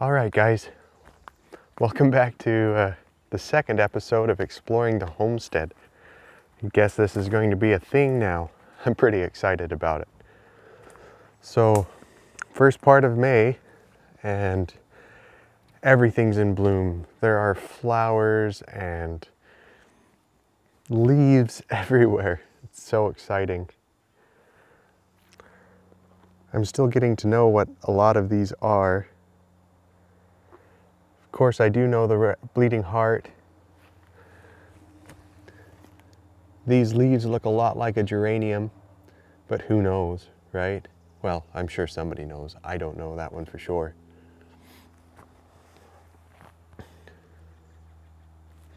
All right, guys, welcome back to the second episode of Exploring the Homestead. I guess this is going to be a thing now. I'm pretty excited about it. So, first part of May, and everything's in bloom. There are flowers and leaves everywhere. It's so exciting. I'm still getting to know what a lot of these are. Of course, I do know the bleeding heart. These leaves look a lot like a geranium, but who knows, right? Well, I'm sure somebody knows. I don't know that one for sure.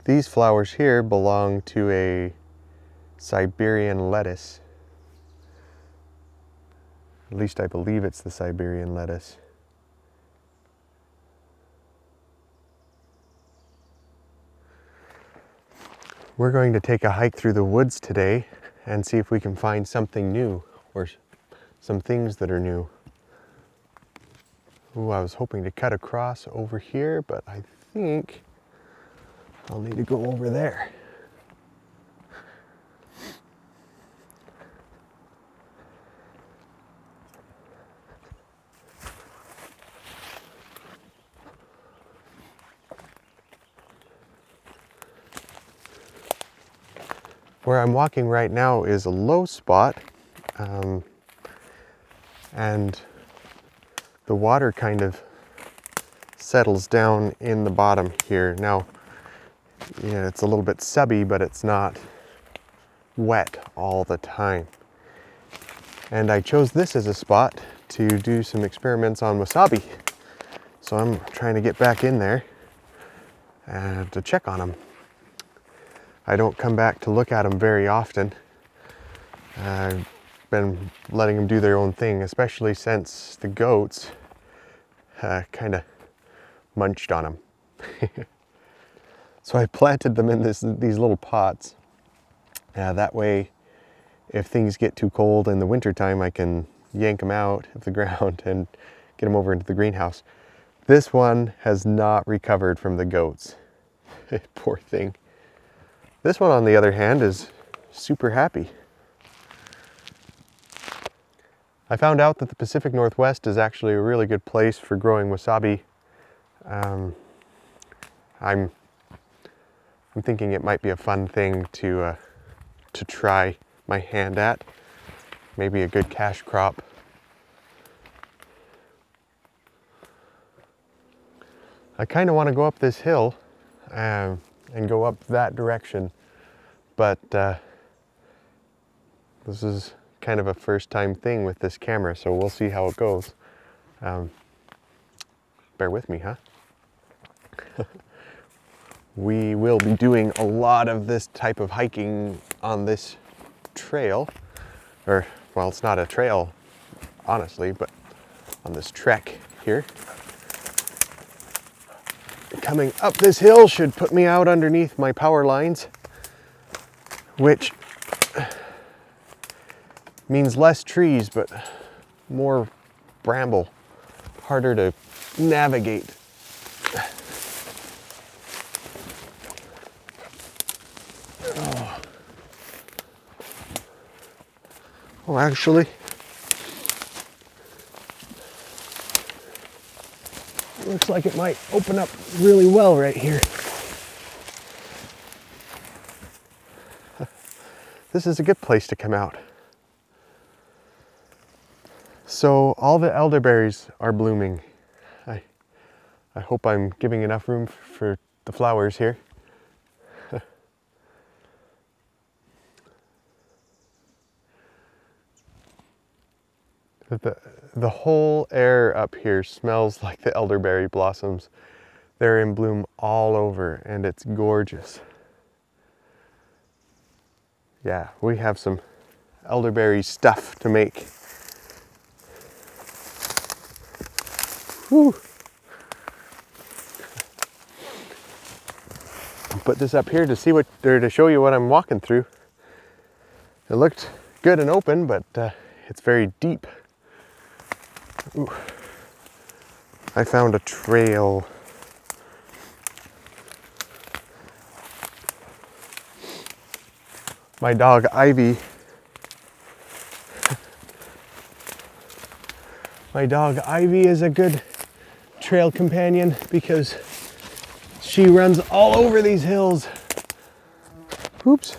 These flowers here belong to a Siberian lettuce. At least I believe it's the Siberian lettuce. We're going to take a hike through the woods today and see if we can find something new or some things that are new. Ooh, I was hoping to cut across over here, but I think I'll need to go over there. Where I'm walking right now is a low spot, and the water kind of settles down in the bottom here. Now, yeah, it's a little bit subby, but it's not wet all the time. And I chose this as a spot to do some experiments on wasabi. So I'm trying to get back in there and to check on them. I don't come back to look at them very often. I've been letting them do their own thing, especially since the goats kind of munched on them. So I planted them in these little pots. That way, if things get too cold in the wintertime, I can yank them out of the ground and get them over into the greenhouse. This one has not recovered from the goats. Poor thing. This one, on the other hand, is super happy. I found out that the Pacific Northwest is actually a really good place for growing wasabi. I'm thinking it might be a fun thing to try my hand at. Maybe a good cash crop. I kind of want to go up this hill and go up that direction, but this is kind of a first time thing with this camera, so we'll see how it goes. Bear with me, huh? We will be doing a lot of this type of hiking on this trail, or, well, it's not a trail, honestly, but on this trek here. Coming up this hill should put me out underneath my power lines, which means less trees, but more bramble, harder to navigate. Oh, actually, looks like it might open up really well right here. This is a good place to come out. So all the elderberries are blooming. I hope I'm giving enough room for the flowers here. The whole air up here smells like the elderberry blossoms. They're in bloom all over, and it's gorgeous. Yeah, we have some elderberry stuff to make. Whew. I'll put this up here to see what, or to show you what I'm walking through. It looked good and open, but it's very deep. Ooh. I found a trail. My dog Ivy, is a good trail companion because she runs all over these hills. Oops.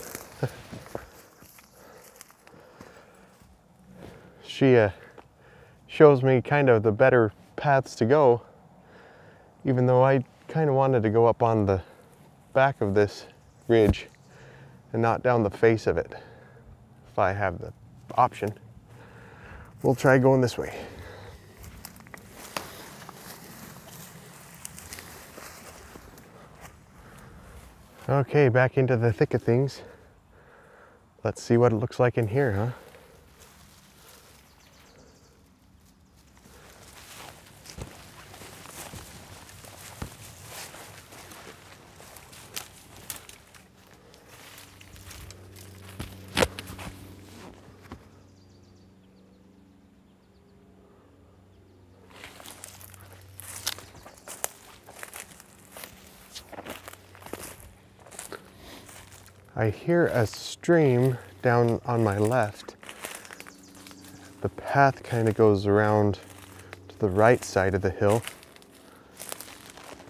She shows me kind of the better paths to go, even though I kind of wanted to go up on the back of this ridge and not down the face of it if I have the option. We'll try going this way. Okay, back into the thick of things. Let's see what it looks like in here, huh? I hear a stream down on my left. The path kind of goes around to the right side of the hill.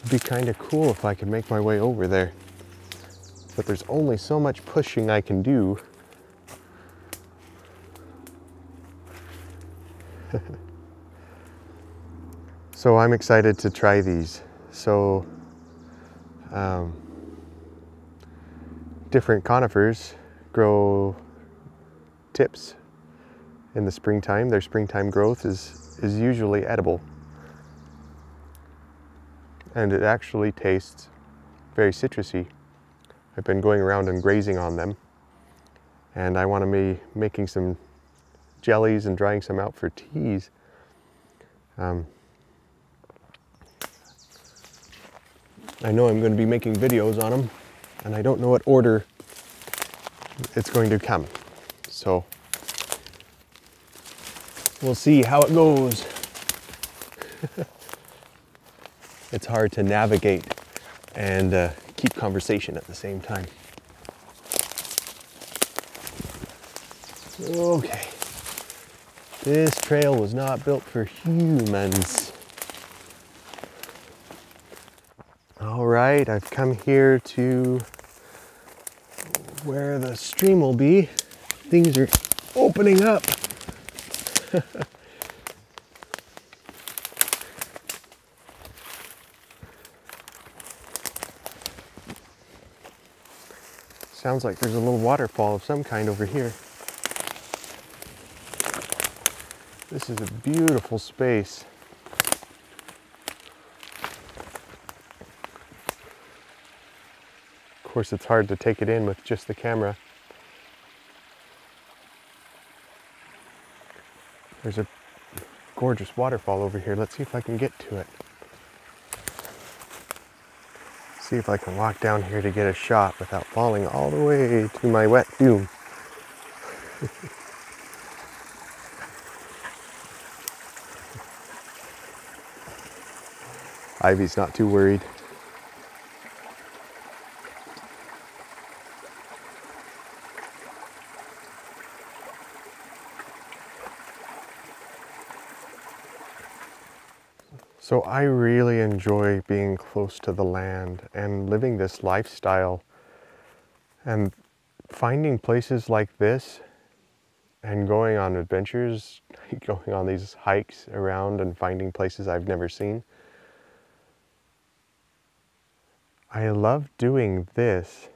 It'd be kind of cool if I could make my way over there. But there's only so much pushing I can do. So I'm excited to try these. So, different conifers grow tips in the springtime. Their springtime growth is usually edible. And it actually tastes very citrusy. I've been going around and grazing on them. And I want to be making some jellies and drying some out for teas. I know I'm going to be making videos on them, and I don't know what order it's going to come. So we'll see how it goes. It's hard to navigate and keep conversation at the same time. Okay, this trail was not built for humans. All right, I've come here to where the stream will be. Things are opening up. Sounds like there's a little waterfall of some kind over here. This is a beautiful space. Of course, it's hard to take it in with just the camera. There's a gorgeous waterfall over here. Let's see if I can get to it. See if I can walk down here to get a shot without falling all the way to my wet doom. Ivy's not too worried. So I really enjoy being close to the land and living this lifestyle, and finding places like this and going on adventures, going on these hikes around and finding places I've never seen. I love doing this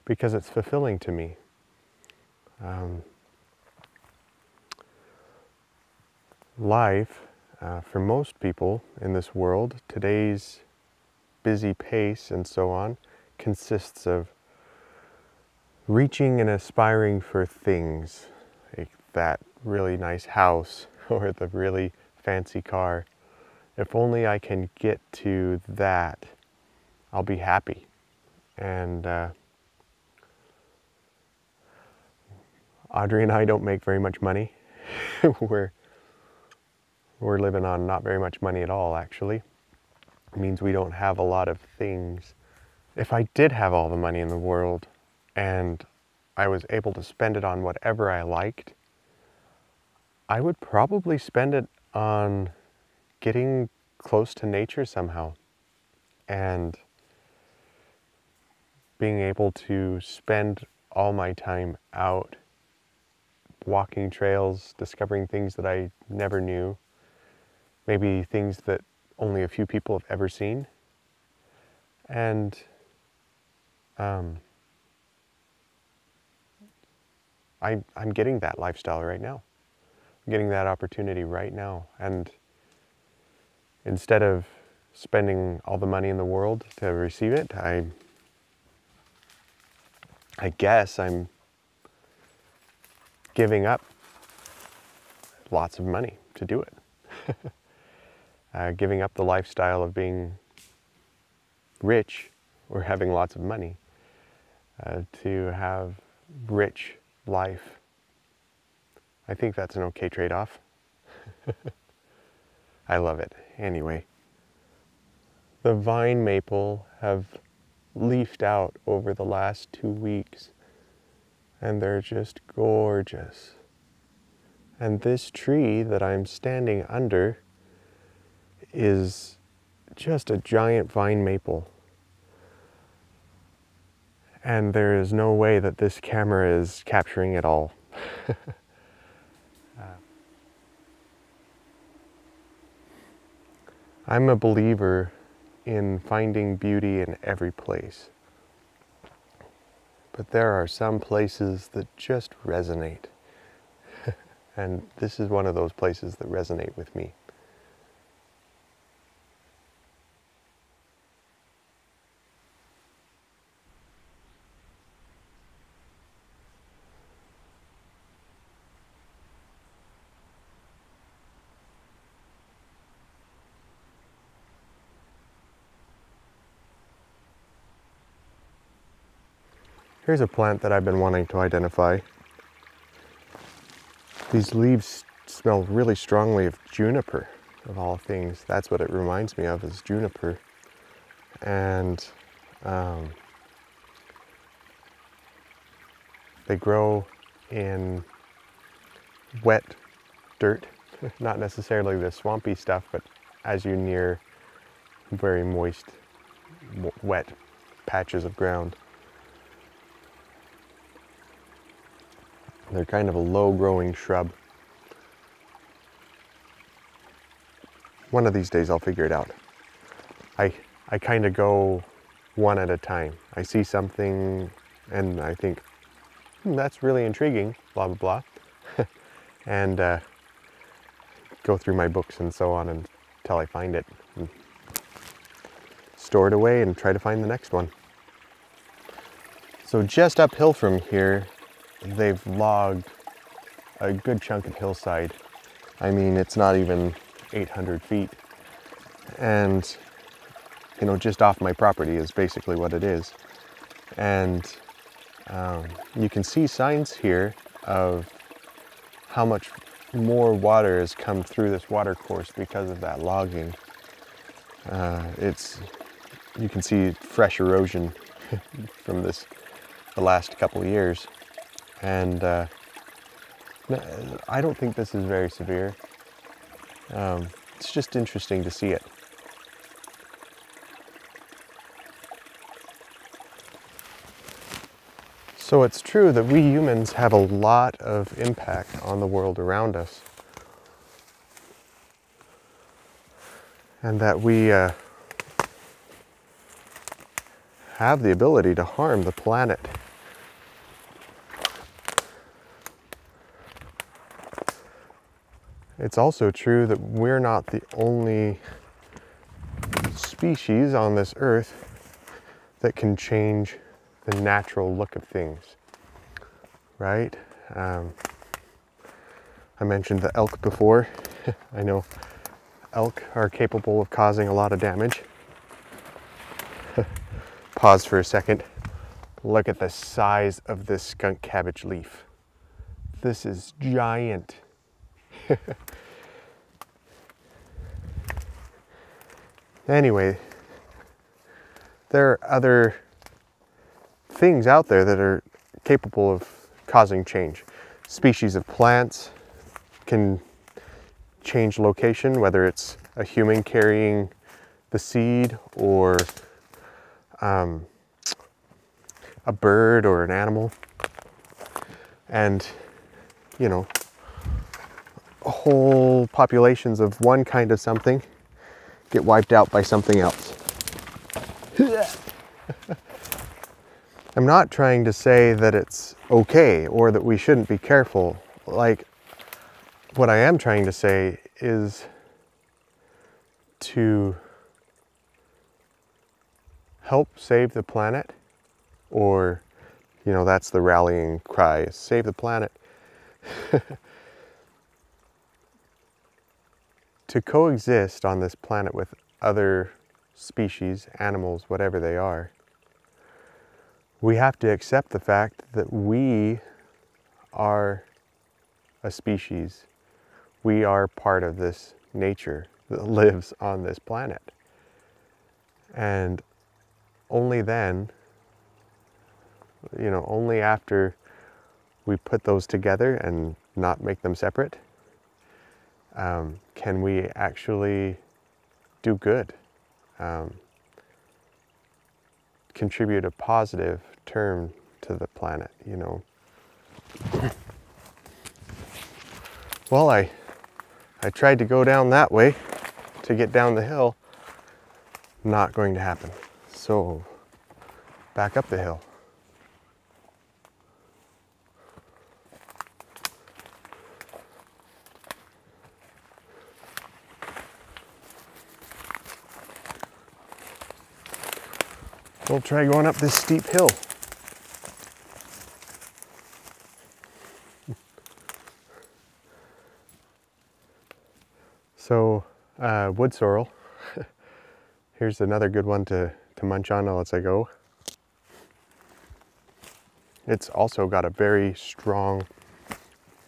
because it's fulfilling to me. Life, for most people in this world, today's busy pace and so on, consists of reaching and aspiring for things, like that really nice house or the really fancy car. If only I can get to that, I'll be happy. And Audrey and I don't make very much money. We're living on not very much money at all, actually. It means we don't have a lot of things. If I did have all the money in the world and I was able to spend it on whatever I liked, I would probably spend it on getting close to nature somehow and being able to spend all my time out walking trails, discovering things that I never knew, maybe things that only a few people have ever seen. And I'm getting that lifestyle right now. I'm getting that opportunity right now. And instead of spending all the money in the world to receive it, I guess I'm giving up lots of money to do it. Giving up the lifestyle of being rich or having lots of money to have rich life. I think that's an okay trade-off. I love it. Anyway, the vine maple have leafed out over the last 2 weeks, and they're just gorgeous. And this tree that I'm standing under is just a giant vine maple. And there is no way that this camera is capturing it all. I'm a believer in finding beauty in every place. But there are some places that just resonate. And this is one of those places that resonate with me. Here's a plant that I've been wanting to identify. These leaves smell really strongly of juniper, of all things. That's what it reminds me of, is juniper. And they grow in wet dirt, not necessarily the swampy stuff, but as you near very moist, wet patches of ground. They're kind of a low-growing shrub. One of these days I'll figure it out. I kind of go one at a time. I see something and I think, that's really intriguing, blah, blah, blah. And go through my books and so on until I find it. And store it away and try to find the next one. So just uphill from here, they've logged a good chunk of hillside. I mean, it's not even 800 feet. And, you know, just off my property is basically what it is. And you can see signs here of how much more water has come through this water course because of that logging. You can see fresh erosion from the last couple of years. And I don't think this is very severe. It's just interesting to see it. So it's true that we humans have a lot of impact on the world around us. And that we have the ability to harm the planet. It's also true that we're not the only species on this earth that can change the natural look of things, right? I mentioned the elk before. I know elk are capable of causing a lot of damage. Pause for a second. Look at the size of this skunk cabbage leaf. This is giant. Anyway, there are other things out there that are capable of causing change. Species of plants can change location, whether it's a human carrying the seed or a bird or an animal. And, you know, whole populations of one kind of something get wiped out by something else. I'm not trying to say that it's okay or that we shouldn't be careful. Like, what I am trying to say is to help save the planet, or, you know, that's the rallying cry, save the planet. To coexist on this planet with other species, animals, whatever they are, we have to accept the fact that we are a species. We are part of this nature that lives on this planet. And only then, you know, only after we put those together and not make them separate, can we actually do good. Contribute a positive term to the planet, you know. Well, I tried to go down that way to get down the hill. Not going to happen. So, back up the hill. We'll try going up this steep hill. So, wood sorrel. Here's another good one to munch on as I go. It's also got a very strong,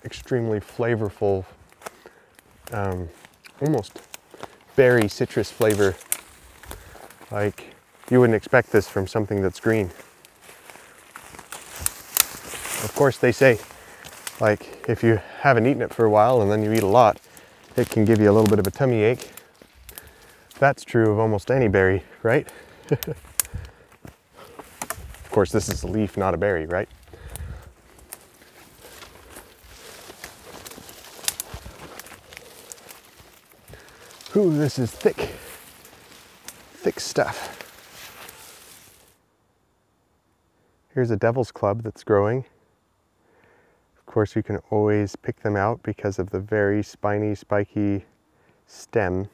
extremely flavorful, almost berry citrus flavor. Like, you wouldn't expect this from something that's green. Of course, they say, like, if you haven't eaten it for a while and then you eat a lot, it can give you a little bit of a tummy ache. That's true of almost any berry, right? Of course, this is a leaf, not a berry, right? Ooh, this is thick, thick stuff. Here's a devil's club that's growing. Of course, you can always pick them out because of the very spiny, spiky stem.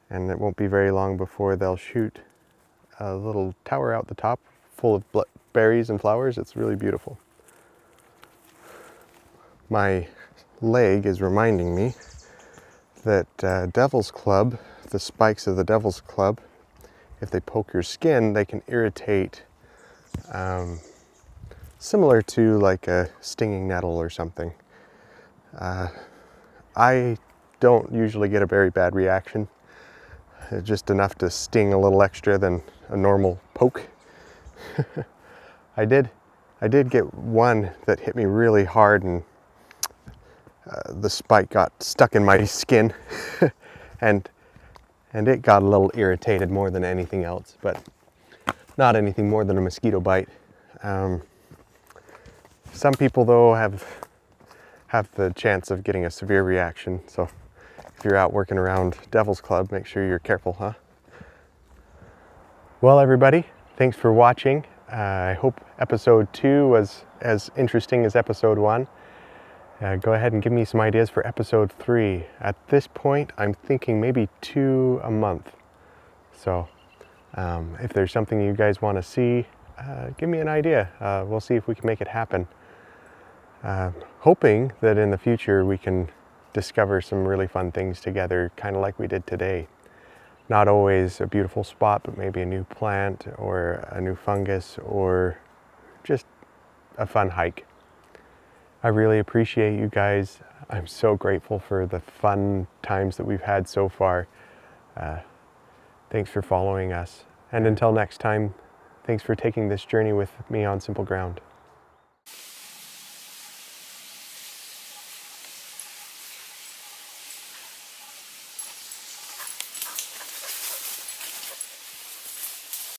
And it won't be very long before they'll shoot a little tower out the top full of berries and flowers. It's really beautiful. My leg is reminding me that devil's club, the spikes of the devil's club, if they poke your skin, they can irritate, similar to like a stinging nettle or something. I don't usually get a very bad reaction, just enough to sting a little extra than a normal poke. I did get one that hit me really hard, and the spike got stuck in my skin and it got a little irritated more than anything else, but not anything more than a mosquito bite. Some people though have the chance of getting a severe reaction, so if you're out working around Devil's Club, make sure you're careful, huh? Well, everybody, thanks for watching. I hope episode 2 was as interesting as episode 1. Go ahead and give me some ideas for episode 3. At this point, I'm thinking maybe 2 a month. So if there's something you guys want to see, give me an idea. We'll see if we can make it happen. Hoping that in the future we can discover some really fun things together, kind of like we did today. Not always a beautiful spot, but maybe a new plant or a new fungus or just a fun hike. I really appreciate you guys. I'm so grateful for the fun times that we've had so far. Thanks for following us. And until next time, thanks for taking this journey with me on Simple Ground.